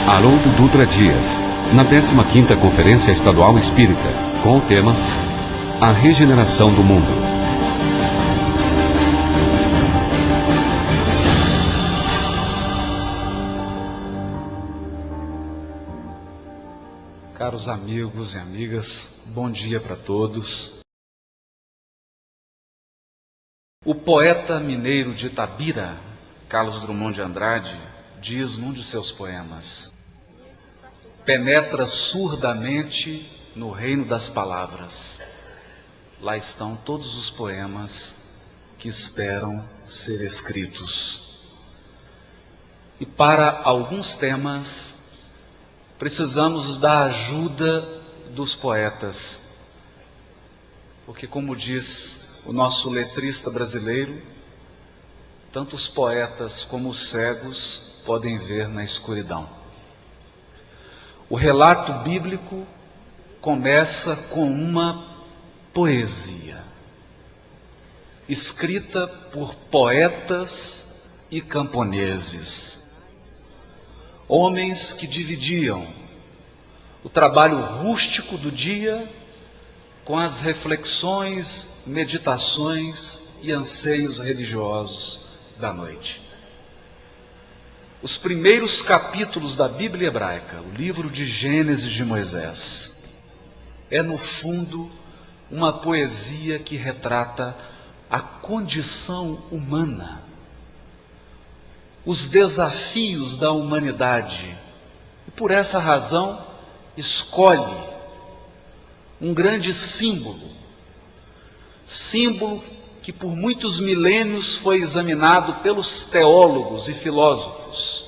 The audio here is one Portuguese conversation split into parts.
Haroldo Dutra Dias, na 15ª Conferência Estadual Espírita, com o tema A Regeneração do Mundo. Caros amigos e amigas, bom dia para todos. O poeta mineiro de Itabira, Carlos Drummond de Andrade, diz num de seus poemas: penetra surdamente no reino das palavras. Lá estão todos os poemas que esperam ser escritos. E para alguns temas, precisamos da ajuda dos poetas. Porque, como diz o nosso letrista brasileiro, tanto os poetas como os cegos podem ver na escuridão. O relato bíblico começa com uma poesia, escrita por poetas e camponeses, homens que dividiam o trabalho rústico do dia com as reflexões, meditações e anseios religiosos da noite. Os primeiros capítulos da Bíblia hebraica, o livro de Gênesis de Moisés, é no fundo uma poesia que retrata a condição humana, os desafios da humanidade, e por essa razão escolhe um grande símbolo que por muitos milênios foi examinado pelos teólogos e filósofos,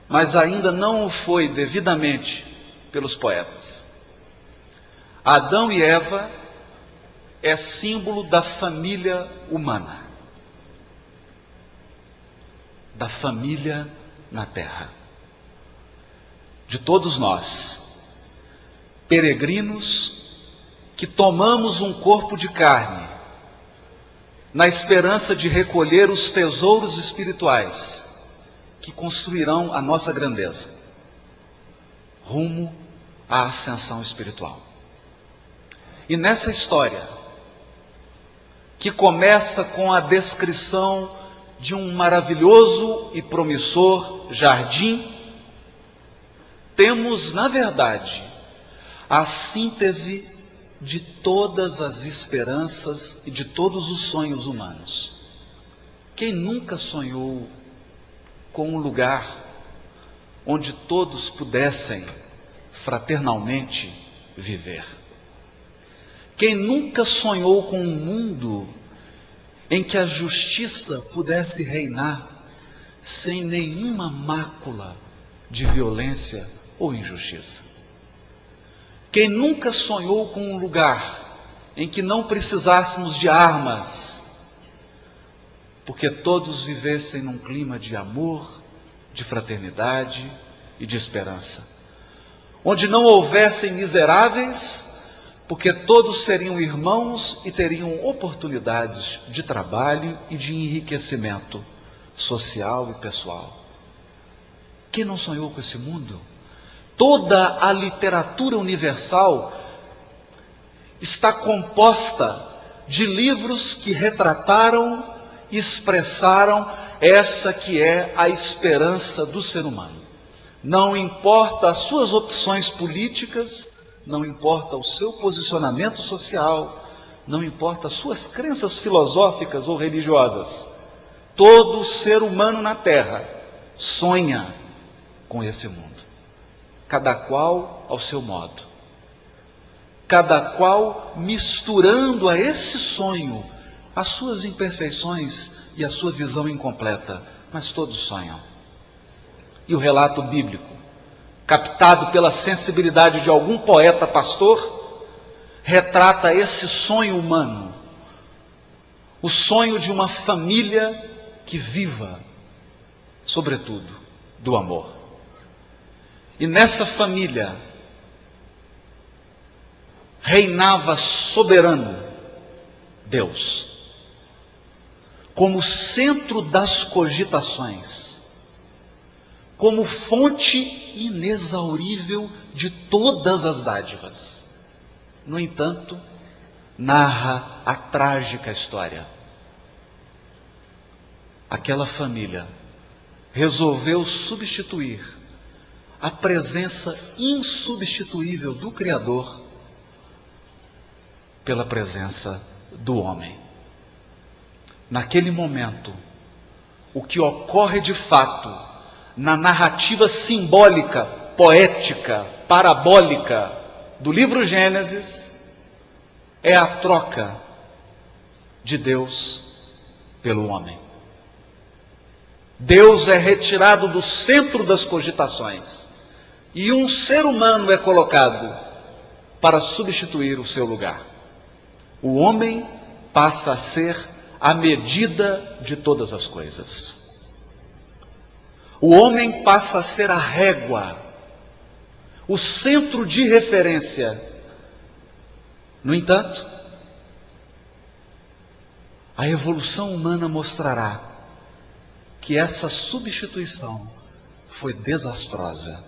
mas ainda não o foi devidamente pelos poetas. Adão e Eva é símbolo da família humana, da família na terra, de todos nós, peregrinos que tomamos um corpo de carne, na esperança de recolher os tesouros espirituais que construirão a nossa grandeza, rumo à ascensão espiritual. E nessa história, que começa com a descrição de um maravilhoso e promissor jardim, temos, na verdade, a síntese de todas as esperanças e de todos os sonhos humanos. Quem nunca sonhou com um lugar onde todos pudessem fraternalmente viver? Quem nunca sonhou com um mundo em que a justiça pudesse reinar sem nenhuma mácula de violência ou injustiça? Quem nunca sonhou com um lugar em que não precisássemos de armas, porque todos vivessem num clima de amor, de fraternidade e de esperança, onde não houvessem miseráveis, porque todos seriam irmãos e teriam oportunidades de trabalho e de enriquecimento social e pessoal? Quem não sonhou com esse mundo? Toda a literatura universal está composta de livros que retrataram e expressaram essa que é a esperança do ser humano. Não importa as suas opções políticas, não importa o seu posicionamento social, não importa as suas crenças filosóficas ou religiosas, todo ser humano na Terra sonha com esse mundo. Cada qual ao seu modo, cada qual misturando a esse sonho as suas imperfeições e a sua visão incompleta, mas todos sonham. E o relato bíblico, captado pela sensibilidade de algum poeta pastor, retrata esse sonho humano, o sonho de uma família que viva, sobretudo, do amor. E nessa família reinava soberano Deus, como centro das cogitações, como fonte inexaurível de todas as dádivas. No entanto, narra a trágica história. Aquela família resolveu substituir a presença insubstituível do Criador pela presença do homem. Naquele momento, o que ocorre de fato na narrativa simbólica, poética, parabólica do livro Gênesis é a troca de Deus pelo homem. Deus é retirado do centro das cogitações e um ser humano é colocado para substituir o seu lugar. O homem passa a ser a medida de todas as coisas. O homem passa a ser a régua, o centro de referência. No entanto, a evolução humana mostrará que essa substituição foi desastrosa.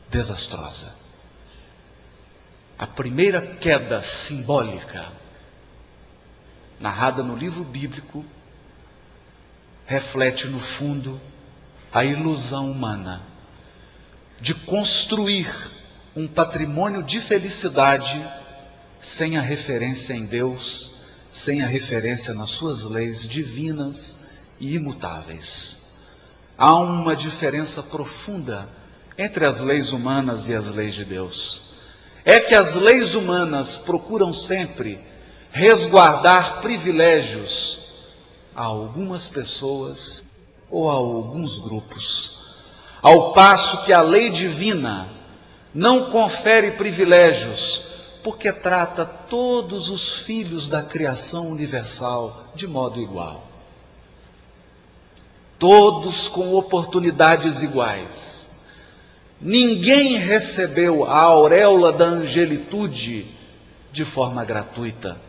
Desastrosa. A primeira queda simbólica, narrada no livro bíblico, reflete no fundo a ilusão humana de construir um patrimônio de felicidade sem a referência em Deus, sem a referência nas suas leis divinas e imutáveis. Há uma diferença profunda entre as leis humanas e as leis de Deus. É que as leis humanas procuram sempre resguardar privilégios a algumas pessoas ou a alguns grupos, ao passo que a lei divina não confere privilégios, porque trata todos os filhos da criação universal de modo igual. Todos com oportunidades iguais. Ninguém recebeu a auréola da angelitude de forma gratuita.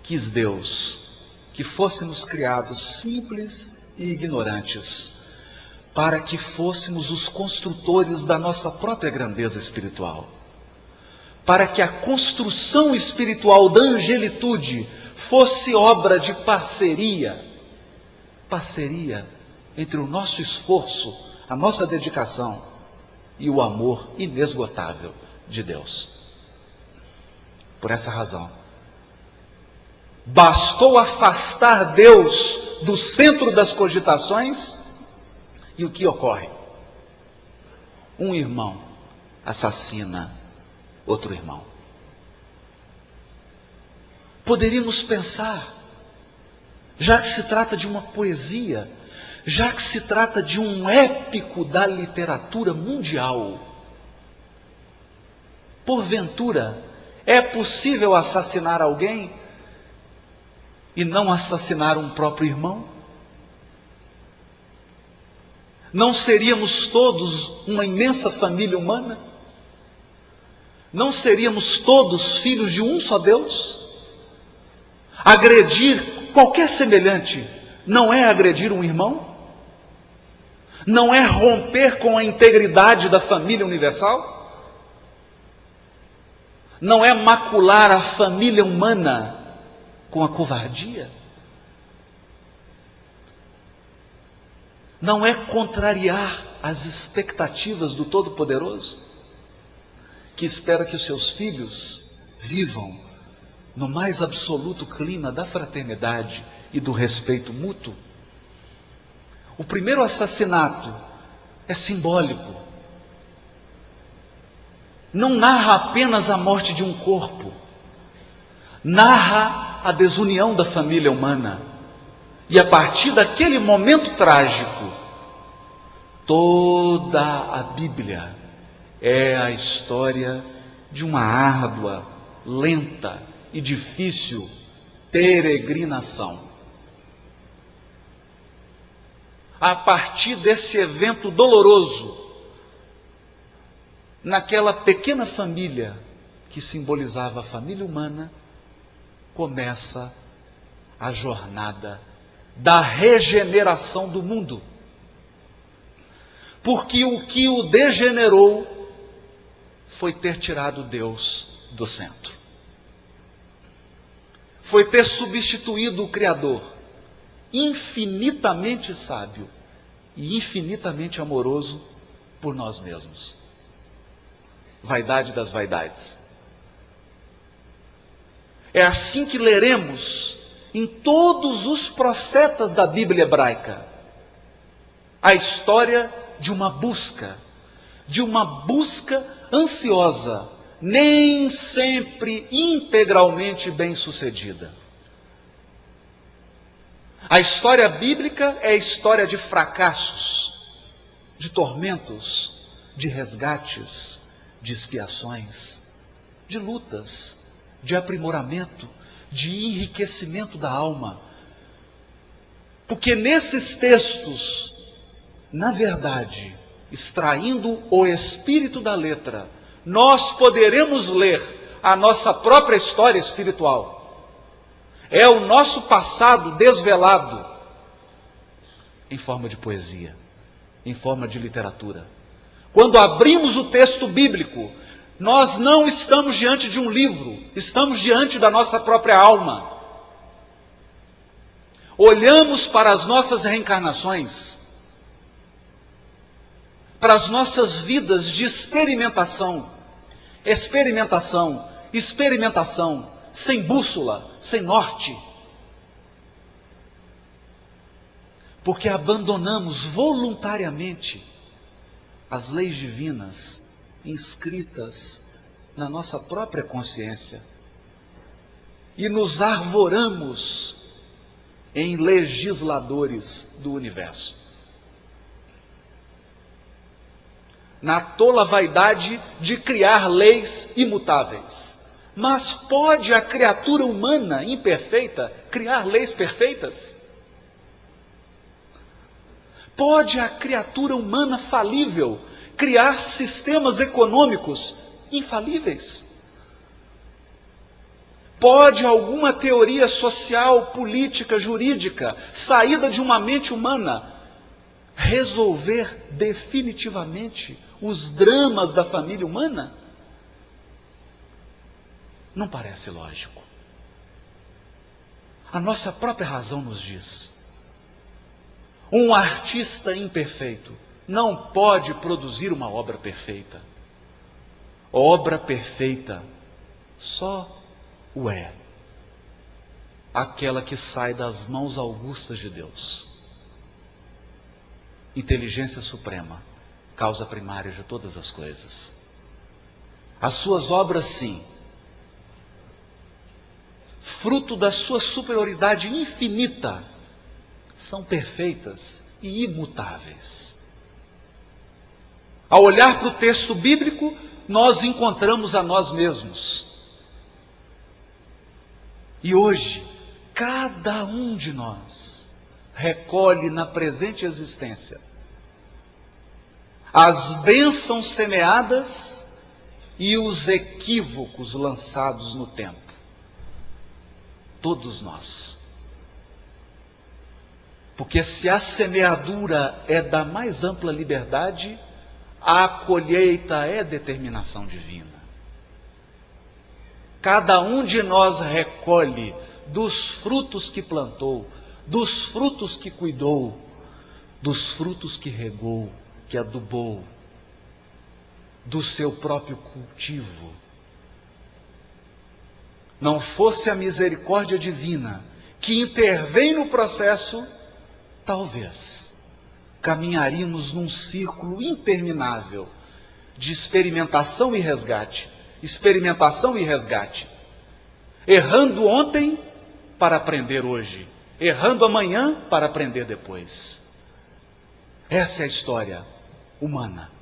Quis Deus que fôssemos criados simples e ignorantes, para que fôssemos os construtores da nossa própria grandeza espiritual. Para que a construção espiritual da angelitude fosse obra de parceria entre o nosso esforço, a nossa dedicação e o amor inesgotável de Deus. Por essa razão, bastou afastar Deus do centro das cogitações e o que ocorre? Um irmão assassina outro irmão. Poderíamos pensar, já que se trata de uma poesia, já que se trata de um épico da literatura mundial, porventura, é possível assassinar alguém e não assassinar um próprio irmão? Não seríamos todos uma imensa família humana? Não seríamos todos filhos de um só Deus? Agredir qualquer semelhante não é agredir um irmão? Não é romper com a integridade da família universal? Não é macular a família humana com a covardia? Não é contrariar as expectativas do Todo-Poderoso, que espera que os seus filhos vivam no mais absoluto clima da fraternidade e do respeito mútuo? O primeiro assassinato é simbólico. Não narra apenas a morte de um corpo, narra a desunião da família humana. E a partir daquele momento trágico, toda a Bíblia é a história de uma árdua, lenta e difícil peregrinação. A partir desse evento doloroso, naquela pequena família que simbolizava a família humana, começa a jornada da regeneração do mundo. Porque o que o degenerou foi ter tirado Deus do centro. Foi ter substituído o Criador, infinitamente sábio e infinitamente amoroso, por nós mesmos. Vaidade das vaidades. É assim que leremos em todos os profetas da Bíblia hebraica a história de uma busca ansiosa, nem sempre integralmente bem-sucedida. A história bíblica é a história de fracassos, de tormentos, de resgates, de expiações, de lutas, de aprimoramento, de enriquecimento da alma. Porque nesses textos, na verdade, extraindo o espírito da letra, nós poderemos ler a nossa própria história espiritual. É o nosso passado desvelado em forma de poesia, em forma de literatura. Quando abrimos o texto bíblico, nós não estamos diante de um livro, estamos diante da nossa própria alma. Olhamos para as nossas reencarnações, para as nossas vidas de experimentação, sem bússola, sem norte. Porque abandonamos voluntariamente as leis divinas inscritas na nossa própria consciência e nos arvoramos em legisladores do universo. Na tola vaidade de criar leis imutáveis. Mas pode a criatura humana imperfeita criar leis perfeitas? Pode a criatura humana falível criar sistemas econômicos infalíveis? Pode alguma teoria social, política, jurídica, saída de uma mente humana, resolver definitivamente os dramas da família humana? Não parece lógico. A nossa própria razão nos diz: um artista imperfeito não pode produzir uma obra perfeita. Obra perfeita só o é aquela que sai das mãos augustas de Deus. Inteligência suprema, causa primária de todas as coisas. As suas obras, sim, fruto da sua superioridade infinita, são perfeitas e imutáveis. Ao olhar para o texto bíblico, nós encontramos a nós mesmos. E hoje, cada um de nós recolhe na presente existência as bênçãos semeadas e os equívocos lançados no tempo. Todos nós. Porque se a semeadura é da mais ampla liberdade, a colheita é determinação divina. Cada um de nós recolhe dos frutos que plantou, dos frutos que cuidou, dos frutos que regou, que adubou, do seu próprio cultivo. Não fosse a misericórdia divina que intervém no processo, talvez caminharíamos num círculo interminável de experimentação e resgate, errando ontem para aprender hoje, errando amanhã para aprender depois. Essa é a história humana.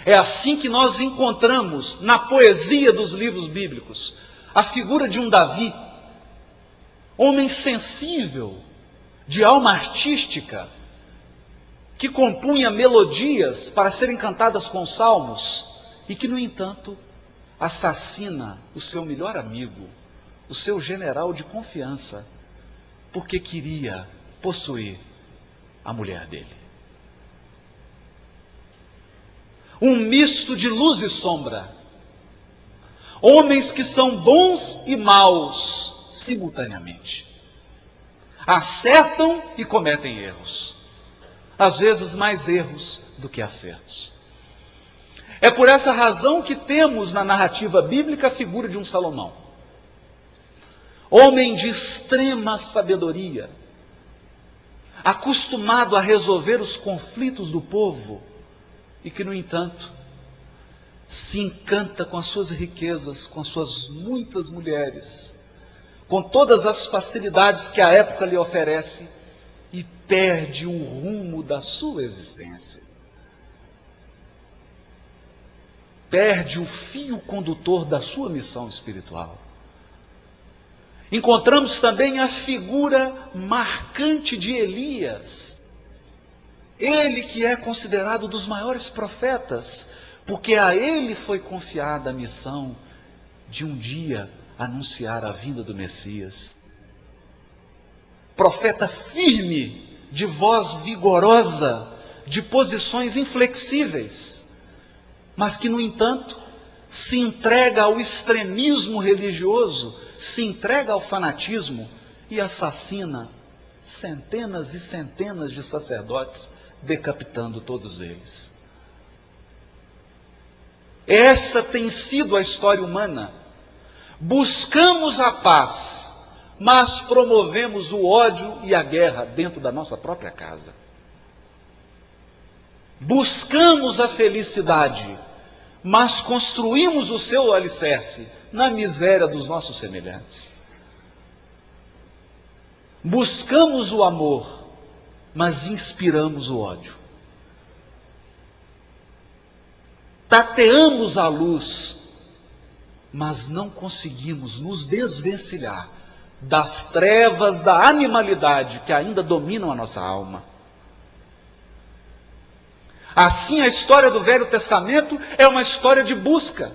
É assim que nós encontramos na poesia dos livros bíblicos a figura de um Davi, homem sensível, de alma artística, que compunha melodias para serem cantadas com salmos e que, no entanto, assassina o seu melhor amigo, o seu general de confiança, porque queria possuir a mulher dele. um misto de luz e sombra. Homens que são bons e maus simultaneamente. Acertam e cometem erros. Às vezes mais erros do que acertos. É por essa razão que temos na narrativa bíblica a figura de um Salomão. Homem de extrema sabedoria, acostumado a resolver os conflitos do povo, e que, no entanto, se encanta com as suas riquezas, com as suas muitas mulheres, com todas as facilidades que a época lhe oferece, e perde o rumo da sua existência. Perde o fio condutor da sua missão espiritual. Encontramos também a figura marcante de Elias. Ele que é considerado dos maiores profetas, porque a ele foi confiada a missão de um dia anunciar a vinda do Messias. Profeta firme, de voz vigorosa, de posições inflexíveis, mas que, no entanto, se entrega ao extremismo religioso, se entrega ao fanatismo e assassina centenas e centenas de sacerdotes, decapitando todos eles. Essa tem sido a história humana. Buscamos a paz, mas promovemos o ódio e a guerra dentro da nossa própria casa. Buscamos a felicidade, mas construímos o seu alicerce na miséria dos nossos semelhantes. Buscamos o amor, mas inspiramos o ódio. Tateamos a luz, mas não conseguimos nos desvencilhar das trevas da animalidade que ainda dominam a nossa alma. Assim, a história do Velho Testamento é uma história de busca.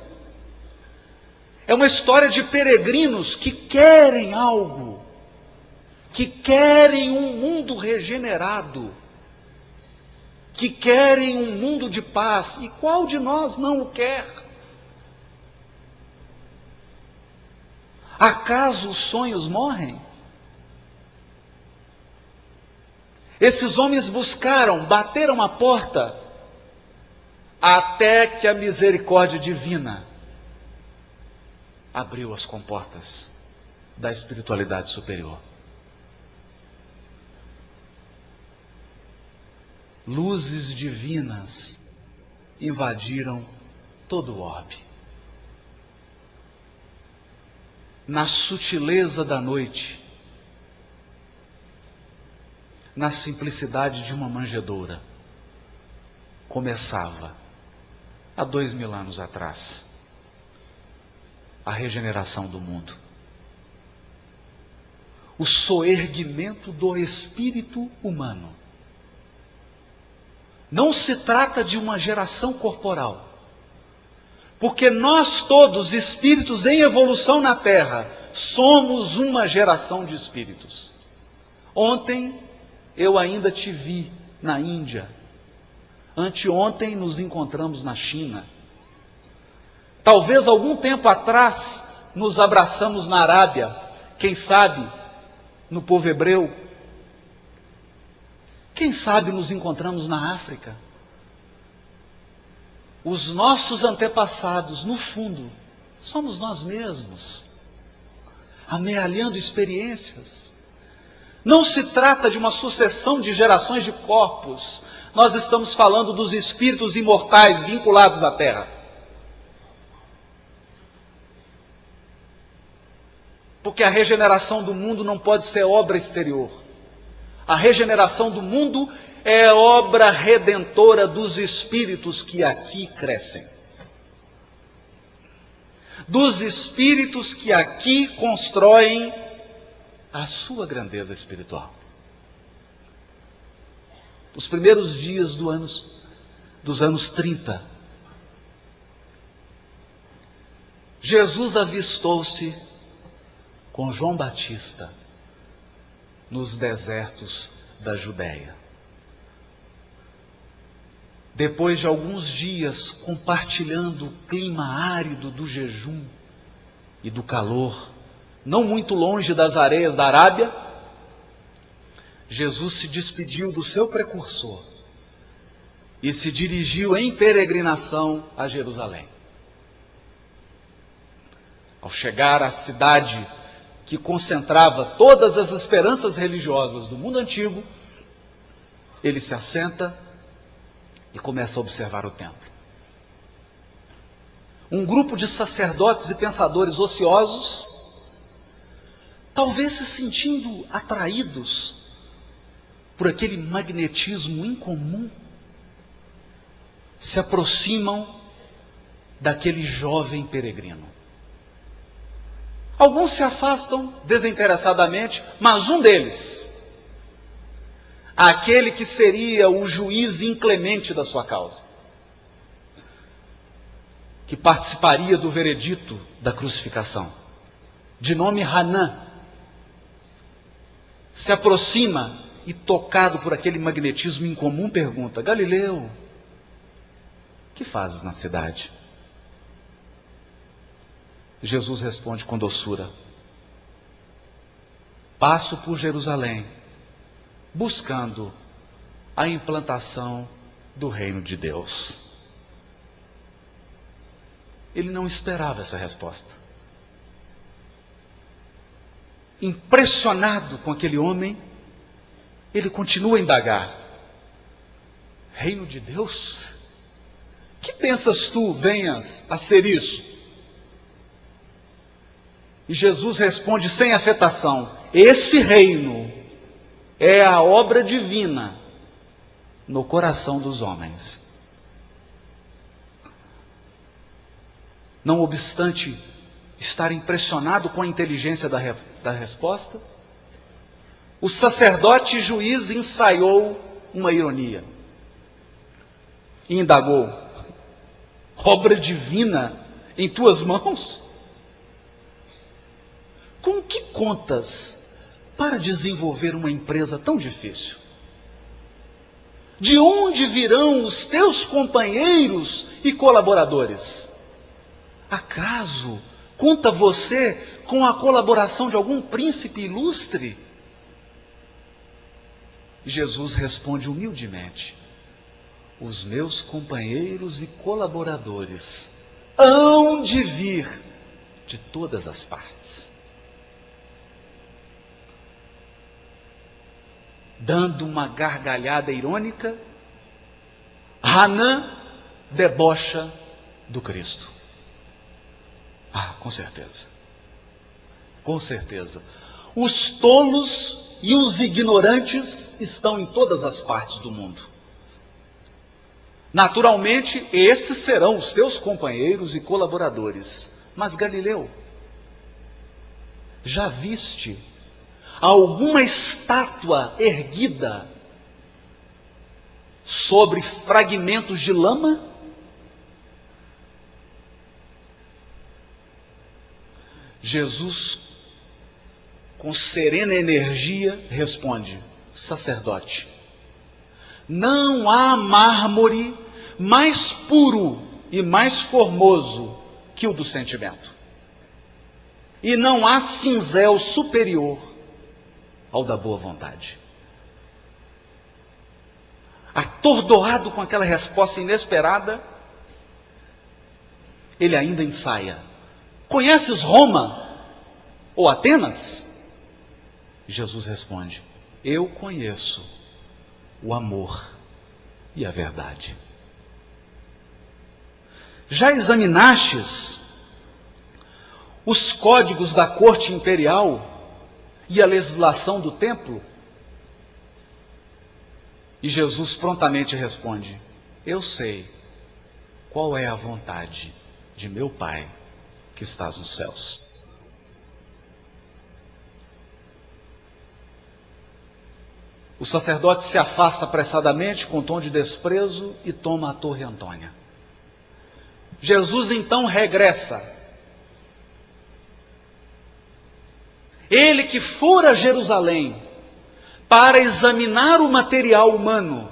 É uma história de peregrinos que querem algo, que querem um mundo regenerado, que querem um mundo de paz. E qual de nós não o quer? Acaso os sonhos morrem? Esses homens buscaram, bateram a porta, até que a misericórdia divina abriu as comportas da espiritualidade superior. Luzes divinas invadiram todo o orbe. Na sutileza da noite, na simplicidade de uma manjedoura, começava, há 2000 anos atrás, a regeneração do mundo. O soerguimento do espírito humano. Não se trata de uma geração corporal, porque nós todos, espíritos em evolução na Terra, somos uma geração de espíritos. Ontem eu ainda te vi na Índia. Anteontem nos encontramos na China. Talvez algum tempo atrás nos abraçamos na Arábia, quem sabe no povo hebreu. Quem sabe nos encontramos na África. Os nossos antepassados, no fundo, somos nós mesmos, amealhando experiências. Não se trata de uma sucessão de gerações de corpos. Nós estamos falando dos espíritos imortais vinculados à Terra. Porque a regeneração do mundo não pode ser obra exterior. A regeneração do mundo é obra redentora dos espíritos que aqui crescem. Dos espíritos que aqui constroem a sua grandeza espiritual. Nos primeiros dias dos anos 30, Jesus avistou-se com João Batista nos desertos da Judéia. depois de alguns dias compartilhando o clima árido do jejum e do calor, não muito longe das areias da Arábia, Jesus se despediu do seu precursor e se dirigiu em peregrinação a Jerusalém. Ao chegar à cidade que concentrava todas as esperanças religiosas do mundo antigo, ele se assenta e começa a observar o templo. Um grupo de sacerdotes e pensadores ociosos, talvez se sentindo atraídos por aquele magnetismo incomum, se aproximam daquele jovem peregrino. Alguns se afastam desinteressadamente, mas um deles, aquele que seria o juiz inclemente da sua causa, que participaria do veredito da crucificação, de nome Hanã, se aproxima e, tocado por aquele magnetismo incomum, pergunta: Galileu, que fazes na cidade? Jesus responde com doçura: passo por Jerusalém, buscando a implantação do reino de Deus. Ele não esperava essa resposta. Impressionado com aquele homem, ele continua a indagar: reino de Deus? Que pensas tu venhas a ser isso? E Jesus responde sem afetação: esse reino é a obra divina no coração dos homens. Não obstante estar impressionado com a inteligência da resposta, o sacerdote juiz ensaiou uma ironia e indagou: obra divina em tuas mãos? Com que contas para desenvolver uma empresa tão difícil? De onde virão os teus companheiros e colaboradores? Acaso conta você com a colaboração de algum príncipe ilustre? Jesus responde humildemente: os meus companheiros e colaboradores hão de vir de todas as partes. Dando uma gargalhada irônica, Hanã debocha do Cristo. Com certeza. Com certeza. Os tolos e os ignorantes estão em todas as partes do mundo. Naturalmente, esses serão os teus companheiros e colaboradores. Mas Galileu, já viste alguma estátua erguida sobre fragmentos de lama? Jesus, com serena energia, responde: sacerdote, não há mármore mais puro e mais formoso que o do sentimento, e não há cinzel superior ao da boa vontade. Atordoado com aquela resposta inesperada, ele ainda ensaia: conheces Roma ou Atenas? Jesus responde: eu conheço o amor e a verdade. Já examinastes os códigos da corte imperial e a legislação do templo? E Jesus prontamente responde: eu sei qual é a vontade de meu Pai que estás nos céus. O sacerdote se afasta apressadamente com tom de desprezo e toma a torre Antônia. Jesus então regressa. Ele que fora a Jerusalém para examinar o material humano,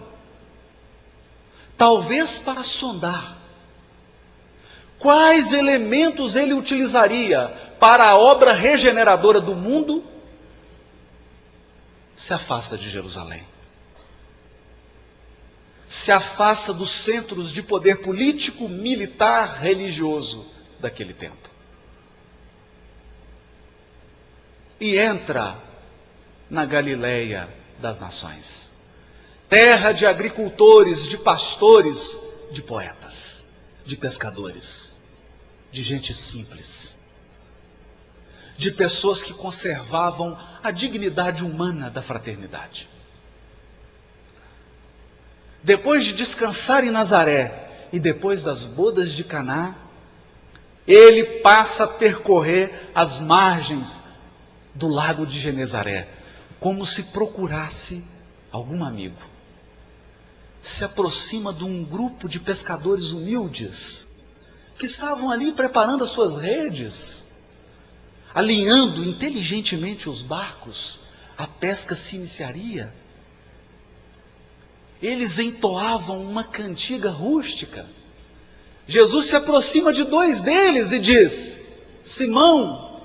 talvez para sondar quais elementos ele utilizaria para a obra regeneradora do mundo, se afasta de Jerusalém. Se afasta dos centros de poder político, militar, religioso daquele tempo. E entra na Galileia das nações, terra de agricultores, de pastores, de poetas, de pescadores, de gente simples, de pessoas que conservavam a dignidade humana da fraternidade. Depois de descansar em Nazaré e depois das bodas de Caná, ele passa a percorrer as margens do lago de Genezaré, como se procurasse algum amigo. Se aproxima de um grupo de pescadores humildes, que estavam ali preparando as suas redes, alinhando inteligentemente os barcos, a pesca se iniciaria. Eles entoavam uma cantiga rústica. Jesus se aproxima de dois deles e diz: Simão,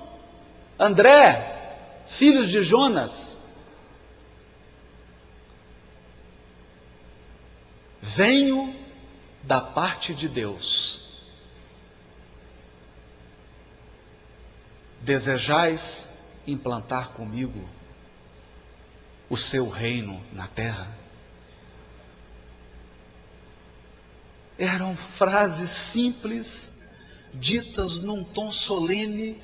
André, filhos de Jonas, venho da parte de Deus. Desejais implantar comigo o seu reino na terra? Eram frases simples, ditas num tom solene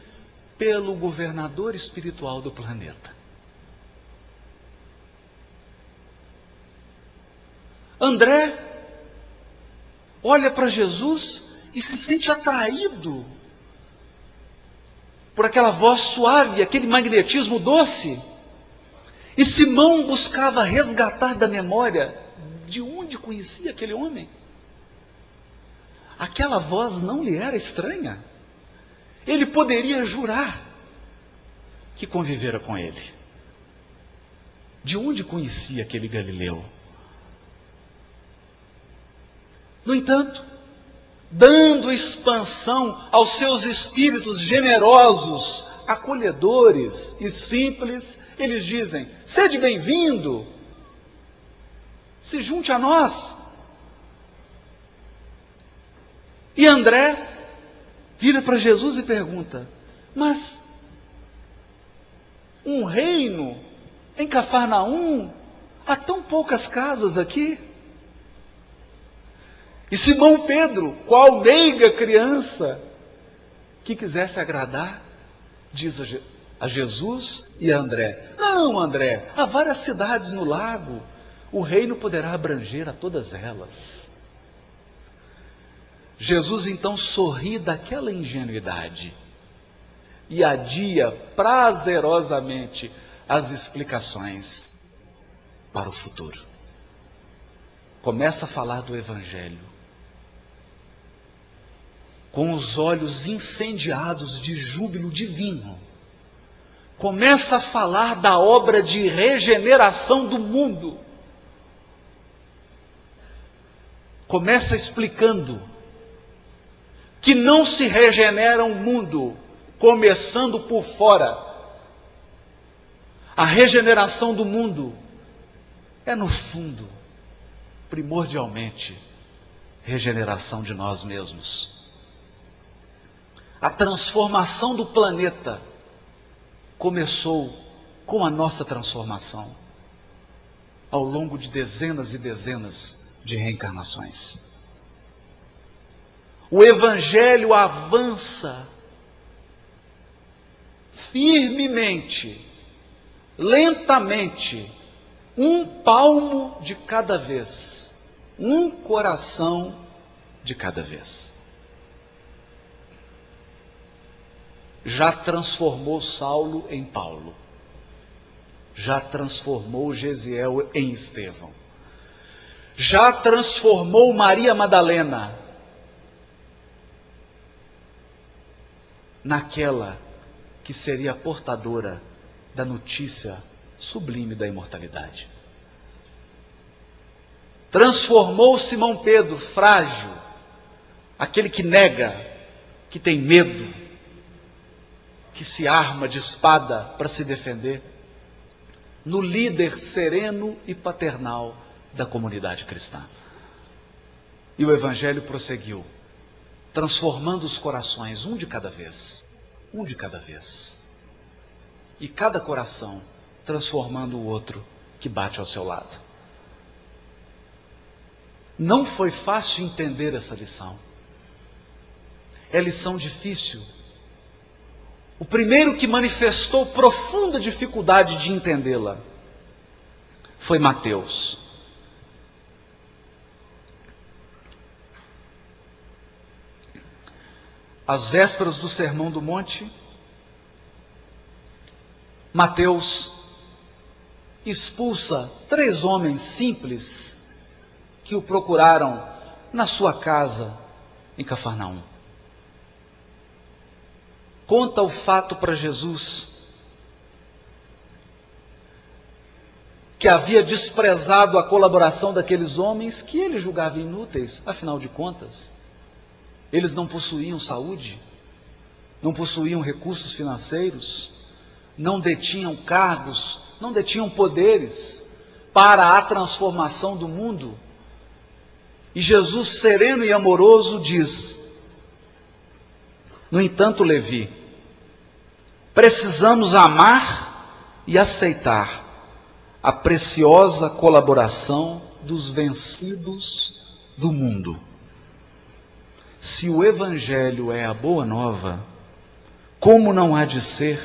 pelo governador espiritual do planeta. André olha para Jesus e se sente atraído por aquela voz suave, aquele magnetismo doce. E Simão buscava resgatar da memória de onde conhecia aquele homem. Aquela voz não lhe era estranha. Ele poderia jurar que convivera com ele. De onde conhecia aquele Galileu? No entanto, dando expansão aos seus espíritos generosos, acolhedores e simples, eles dizem: sede bem-vindo, se junte a nós. E André vira para Jesus e pergunta: mas um reino em Cafarnaum, há tão poucas casas aqui? E Simão Pedro, qual meiga criança que quisesse agradar, diz a Jesus e a André: não, André, há várias cidades no lago, o reino poderá abranger a todas elas. Jesus então sorri daquela ingenuidade e adia prazerosamente as explicações para o futuro. Começa a falar do Evangelho, com os olhos incendiados de júbilo divino. Começa a falar da obra de regeneração do mundo. Começa explicando que não se regenera um mundo começando por fora. A regeneração do mundo é, no fundo, primordialmente, regeneração de nós mesmos. A transformação do planeta começou com a nossa transformação, ao longo de dezenas e dezenas de reencarnações. O Evangelho avança firmemente, lentamente, um palmo de cada vez, um coração de cada vez. Já transformou Saulo em Paulo, já transformou Gesiel em Estevão, já transformou Maria Madalena naquela que seria a portadora da notícia sublime da imortalidade. transformou Simão Pedro, frágil, aquele que nega, que tem medo, que se arma de espada para se defender, no líder sereno e paternal da comunidade cristã. E o Evangelho prosseguiu, transformando os corações, um de cada vez, e cada coração transformando o outro que bate ao seu lado. Não foi fácil entender essa lição. É lição difícil. O primeiro que manifestou profunda dificuldade de entendê-la foi Mateus. Às vésperas do Sermão do Monte, Mateus expulsa 3 homens simples que o procuraram na sua casa em Cafarnaum. Conta o fato para Jesus que havia desprezado a colaboração daqueles homens que ele julgava inúteis, afinal de contas. Eles não possuíam saúde, não possuíam recursos financeiros, não detinham cargos, não detinham poderes para a transformação do mundo. E Jesus, sereno e amoroso, diz: no entanto, Levi, precisamos amar e aceitar a preciosa colaboração dos vencidos do mundo. Se o Evangelho é a boa nova, como não há de ser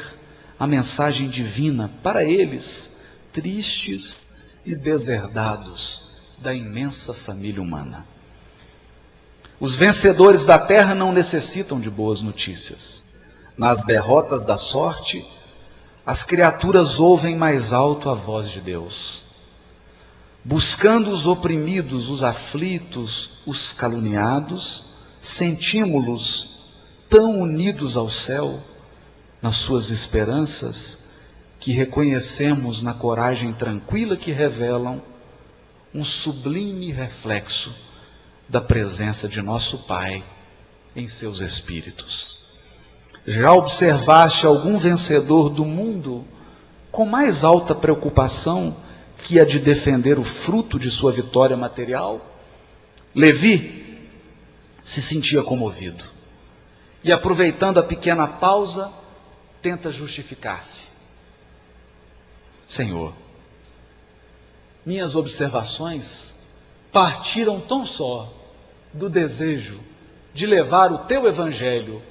a mensagem divina para eles, tristes e deserdados da imensa família humana? Os vencedores da terra não necessitam de boas notícias. Nas derrotas da sorte, as criaturas ouvem mais alto a voz de Deus. Buscando os oprimidos, os aflitos, os caluniados, sentimos-los tão unidos ao céu, nas suas esperanças, que reconhecemos na coragem tranquila que revelam um sublime reflexo da presença de nosso Pai em seus espíritos. Já observaste algum vencedor do mundo com mais alta preocupação que a de defender o fruto de sua vitória material? Levi se sentia comovido e, aproveitando a pequena pausa, tenta justificar-se. Senhor, minhas observações partiram tão só do desejo de levar o teu Evangelho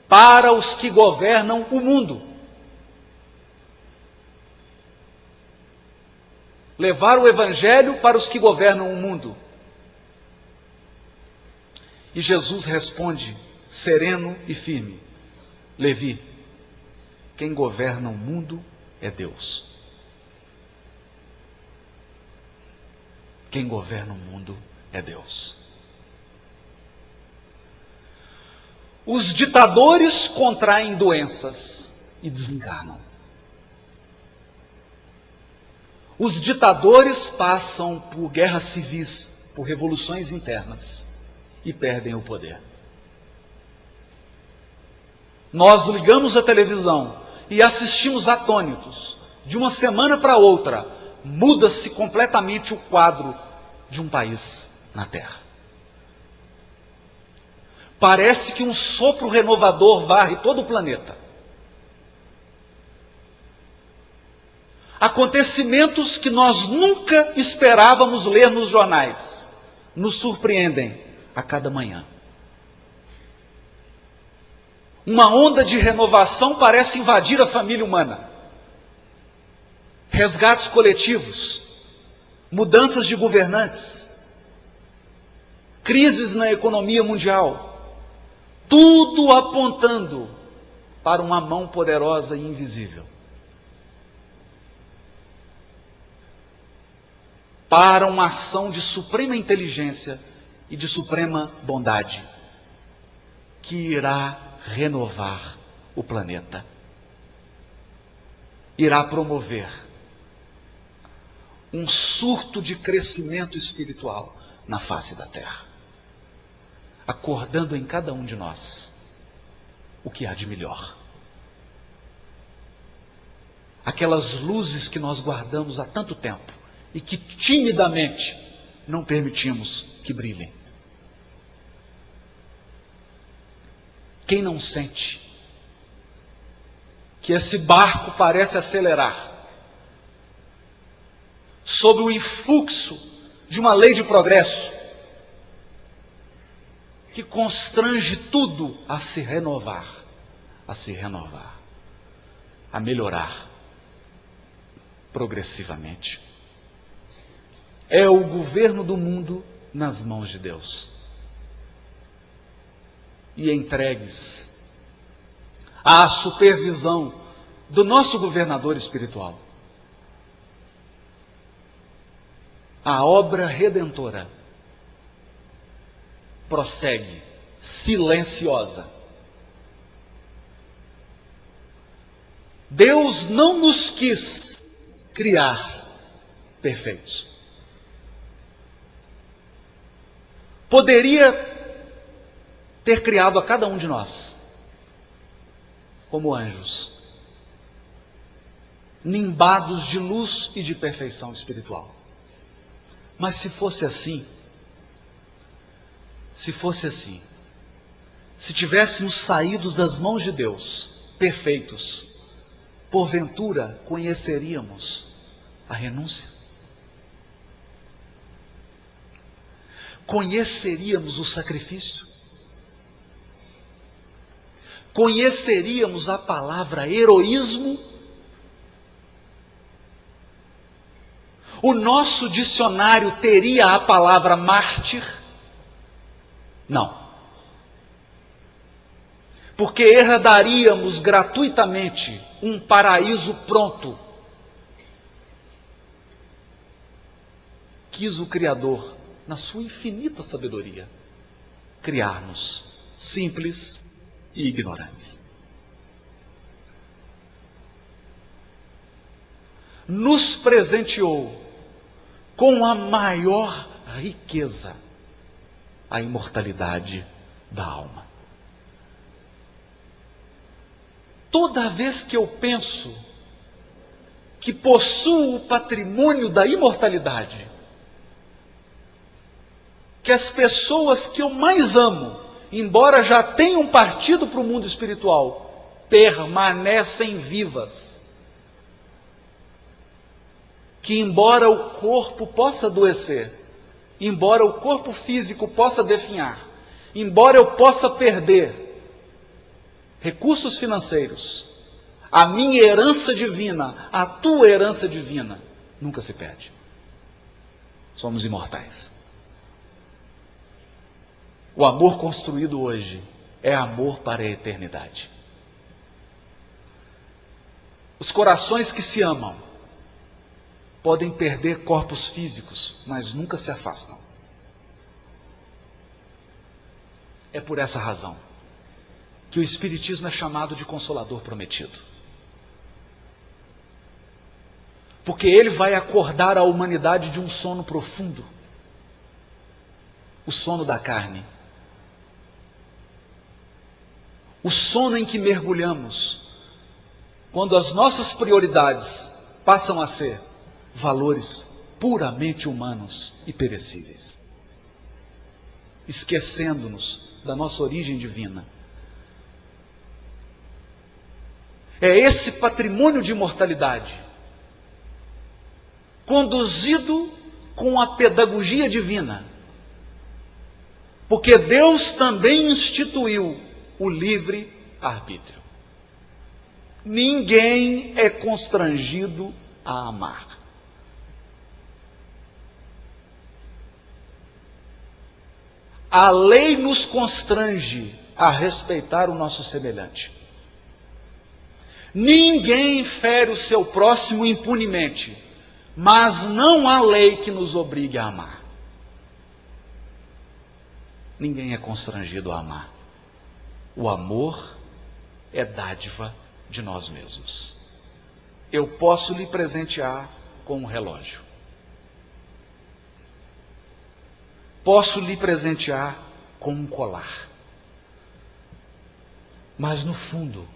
para os que governam o mundo. Levar o Evangelho para os que governam o mundo. E Jesus responde, sereno e firme: Levi, quem governa o mundo é Deus. Quem governa o mundo é Deus. Os ditadores contraem doenças e desencarnam. Os ditadores passam por guerras civis, por revoluções internas e perdem o poder. Nós ligamos a televisão e assistimos atônitos. De uma semana para outra, muda-se completamente o quadro de um país na Terra. Parece que um sopro renovador varre todo o planeta. Acontecimentos que nós nunca esperávamos ler nos jornais nos surpreendem a cada manhã. Uma onda de renovação parece invadir a família humana. Resgates coletivos, mudanças de governantes, crises na economia mundial, tudo apontando para uma mão poderosa e invisível. Para uma ação de suprema inteligência e de suprema bondade, que irá renovar o planeta. Irá promover um surto de crescimento espiritual na face da terra, acordando em cada um de nós o que há de melhor. Aquelas luzes que nós guardamos há tanto tempo e que timidamente não permitimos que brilhem. Quem não sente que esse barco parece acelerar sob o influxo de uma lei de progresso que constrange tudo a se renovar, a melhorar progressivamente? É o governo do mundo nas mãos de Deus. E entregues à supervisão do nosso governador espiritual, a obra redentora prossegue silenciosa. Deus não nos quis criar perfeitos. Poderia ter criado a cada um de nós como anjos, nimbados de luz e de perfeição espiritual. Mas se fosse assim, se tivéssemos saídos das mãos de Deus, perfeitos, porventura conheceríamos a renúncia? Conheceríamos o sacrifício? Conheceríamos a palavra heroísmo? O nosso dicionário teria a palavra mártir? Não. Porque herdaríamos gratuitamente um paraíso pronto. Quis o Criador, na sua infinita sabedoria, criar-nos simples e ignorantes. Nos presenteou com a maior riqueza, a imortalidade da alma. Toda vez que eu penso que possuo o patrimônio da imortalidade, que as pessoas que eu mais amo, embora já tenham partido para o mundo espiritual, permanecem vivas, que embora o corpo possa adoecer, embora o corpo físico possa definhar, embora eu possa perder recursos financeiros, a minha herança divina, a tua herança divina, nunca se perde. Somos imortais. O amor construído hoje é amor para a eternidade. Os corações que se amam podem perder corpos físicos, mas nunca se afastam. É por essa razão que o Espiritismo é chamado de Consolador Prometido. Porque ele vai acordar a humanidade de um sono profundo, o sono da carne, o sono em que mergulhamos quando as nossas prioridades passam a ser valores puramente humanos e perecíveis, esquecendo-nos da nossa origem divina. É esse patrimônio de imortalidade, conduzido com a pedagogia divina, porque Deus também instituiu o livre arbítrio. Ninguém é constrangido a amar. A lei nos constrange a respeitar o nosso semelhante. Ninguém fere o seu próximo impunemente, mas não há lei que nos obrigue a amar. Ninguém é constrangido a amar. O amor é dádiva de nós mesmos. Eu posso lhe presentear com um relógio, posso lhe presentear com um colar. Mas no fundo,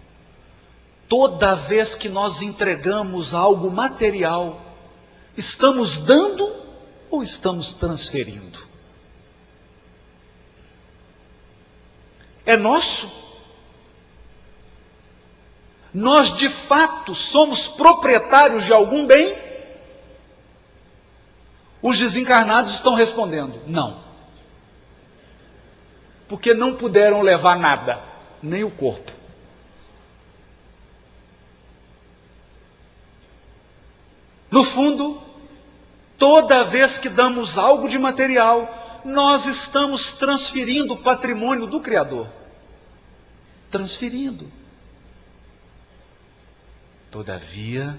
toda vez que nós entregamos algo material, estamos dando ou estamos transferindo? É nosso? Nós de fato somos proprietários de algum bem? Os desencarnados estão respondendo, não. Porque não puderam levar nada, nem o corpo. No fundo, toda vez que damos algo de material, nós estamos transferindo o patrimônio do Criador. Transferindo. Todavia,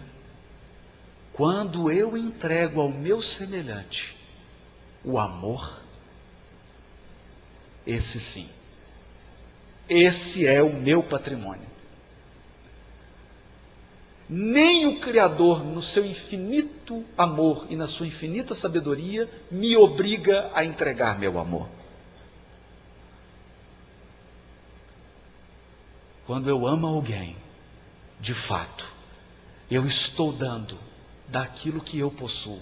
quando eu entrego ao meu semelhante o amor, esse sim, esse é o meu patrimônio. Nem o Criador, no seu infinito amor e na sua infinita sabedoria, me obriga a entregar meu amor. Quando eu amo alguém, de fato, eu estou dando daquilo que eu possuo.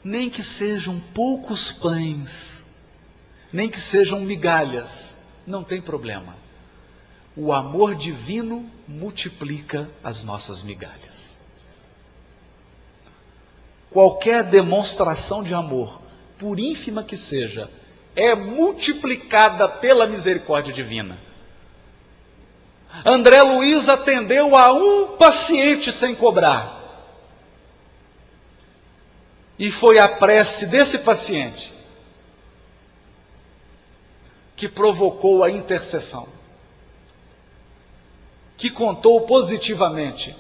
Nem que sejam poucos pães, nem que sejam migalhas, não tem problema. O amor divino multiplica as nossas migalhas. Qualquer demonstração de amor, por ínfima que seja, é multiplicada pela misericórdia divina. André Luiz atendeu a um paciente sem cobrar. E foi a prece desse paciente que provocou a intercessão, que contou positivamente.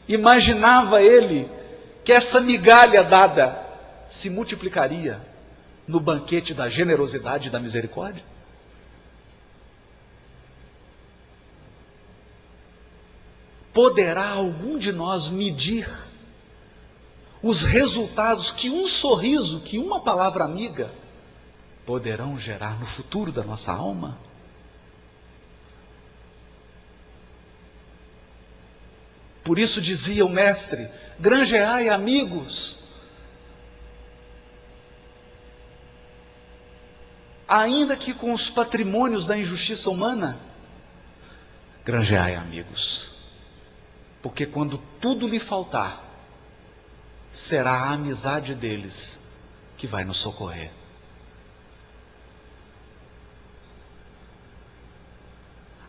Imaginava ele que essa migalha dada se multiplicaria no banquete da generosidade e da misericórdia? Poderá algum de nós medir os resultados que um sorriso, que uma palavra amiga poderão gerar no futuro da nossa alma? Por isso dizia o mestre, granjeai amigos, ainda que com os patrimônios da injustiça humana, granjeai amigos, porque quando tudo lhe faltar, será a amizade deles que vai nos socorrer.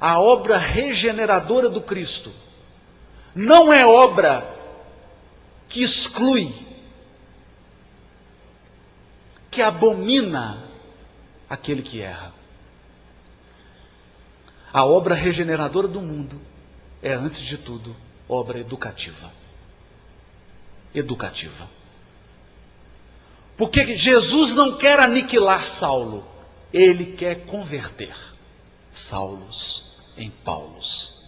A obra regeneradora do Cristo não é obra que exclui, que abomina aquele que erra. A obra regeneradora do mundo é, antes de tudo, obra educativa. Educativa. Porque Jesus não quer aniquilar Saulo, ele quer converter Saulos em Paulos.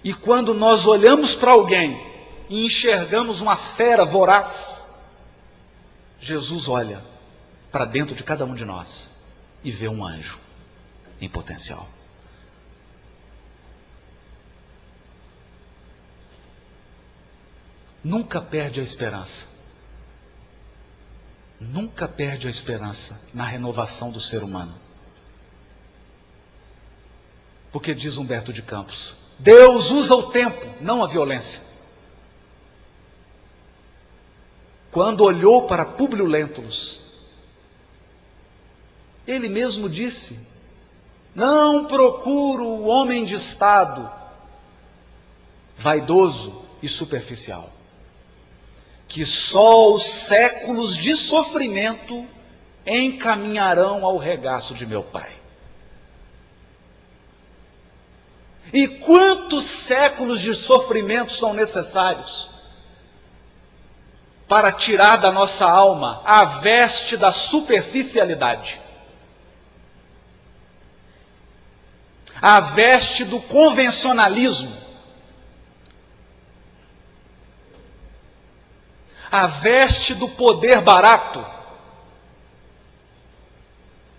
E quando nós olhamos para alguém e enxergamos uma fera voraz, Jesus olha para dentro de cada um de nós e vê um anjo em potencial. Nunca perde a esperança. Nunca perde a esperança na renovação do ser humano. Porque diz Humberto de Campos, Deus usa o tempo, não a violência. Quando olhou para Públio Lentulus, ele mesmo disse, não procuro o homem de estado, vaidoso e superficial, que só os séculos de sofrimento encaminharão ao regaço de meu Pai. E quantos séculos de sofrimento são necessários para tirar da nossa alma a veste da superficialidade, a veste do convencionalismo, a veste do poder barato,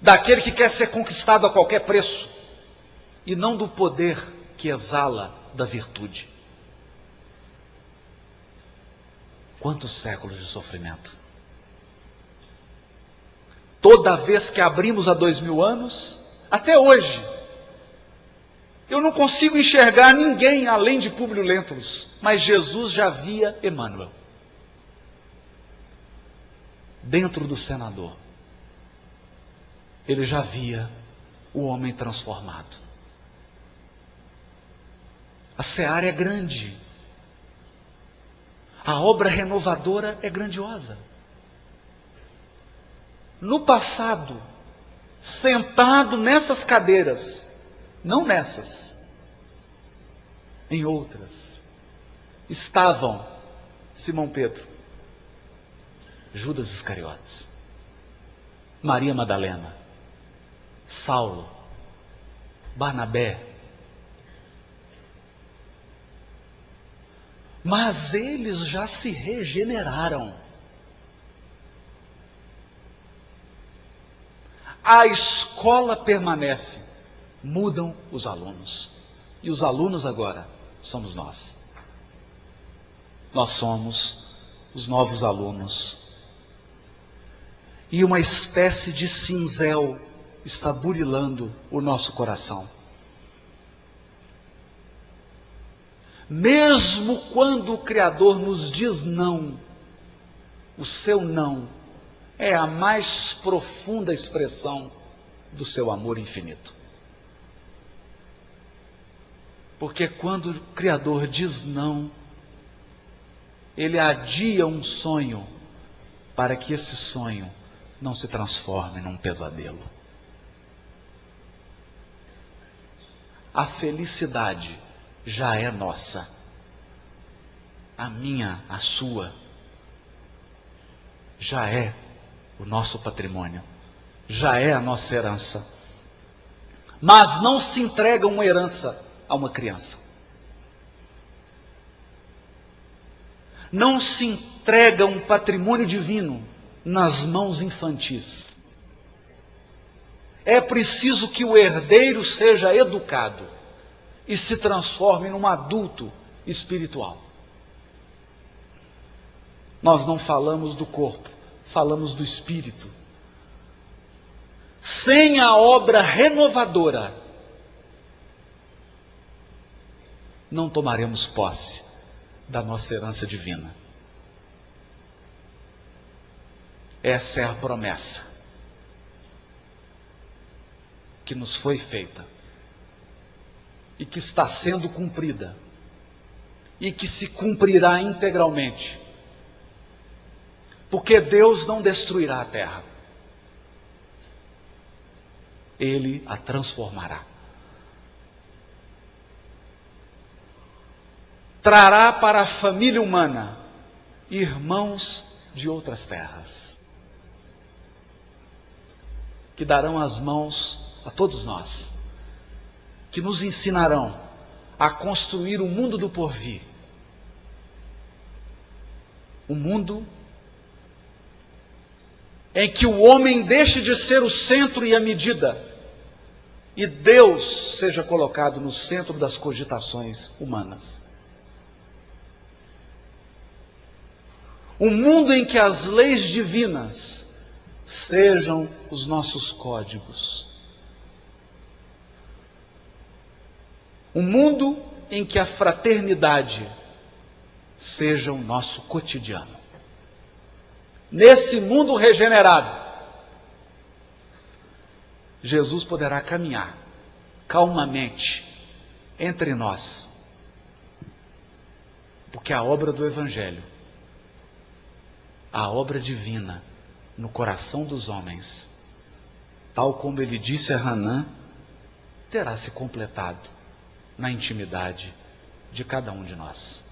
daquele que quer ser conquistado a qualquer preço, e não do poder que exala da virtude. Quantos séculos de sofrimento! Toda vez que abrimos há 2000 anos, até hoje, eu não consigo enxergar ninguém além de Públio Lentulus, mas Jesus já via Emmanuel dentro do senador. Ele já via o homem transformado. A seara é grande. A obra renovadora é grandiosa. No passado, sentado nessas cadeiras, não nessas, em outras, estavam Simão Pedro, Judas Iscariotes, Maria Madalena, Saulo, Barnabé. Mas eles já se regeneraram. A escola permanece, mudam os alunos. E os alunos agora somos nós. Nós somos os novos alunos. E uma espécie de cinzel está burilando o nosso coração. Mesmo quando o Criador nos diz não, o seu não é a mais profunda expressão do seu amor infinito. Porque quando o Criador diz não, Ele adia um sonho para que esse sonho não se transforme num pesadelo. A felicidade já é nossa. A minha, a sua, já é o nosso patrimônio, já é a nossa herança. Mas não se entrega uma herança a uma criança. Não se entrega um patrimônio divino nas mãos infantis. É preciso que o herdeiro seja educado e se transforme num adulto espiritual. Nós não falamos do corpo, falamos do espírito. Sem a obra renovadora, não tomaremos posse da nossa herança divina. Essa é a promessa que nos foi feita e que está sendo cumprida e que se cumprirá integralmente, porque Deus não destruirá a terra, Ele a transformará. Trará para a família humana irmãos de outras terras, que darão as mãos a todos nós, que nos ensinarão a construir o mundo do porvir, um mundo em que o homem deixe de ser o centro e a medida, e Deus seja colocado no centro das cogitações humanas. Um mundo em que as leis divinas sejam os nossos códigos. Um mundo em que a fraternidade seja o nosso cotidiano. Nesse mundo regenerado, Jesus poderá caminhar calmamente entre nós, porque a obra do Evangelho, a obra divina no coração dos homens, tal como ele disse a Hanã, terá se completado na intimidade de cada um de nós.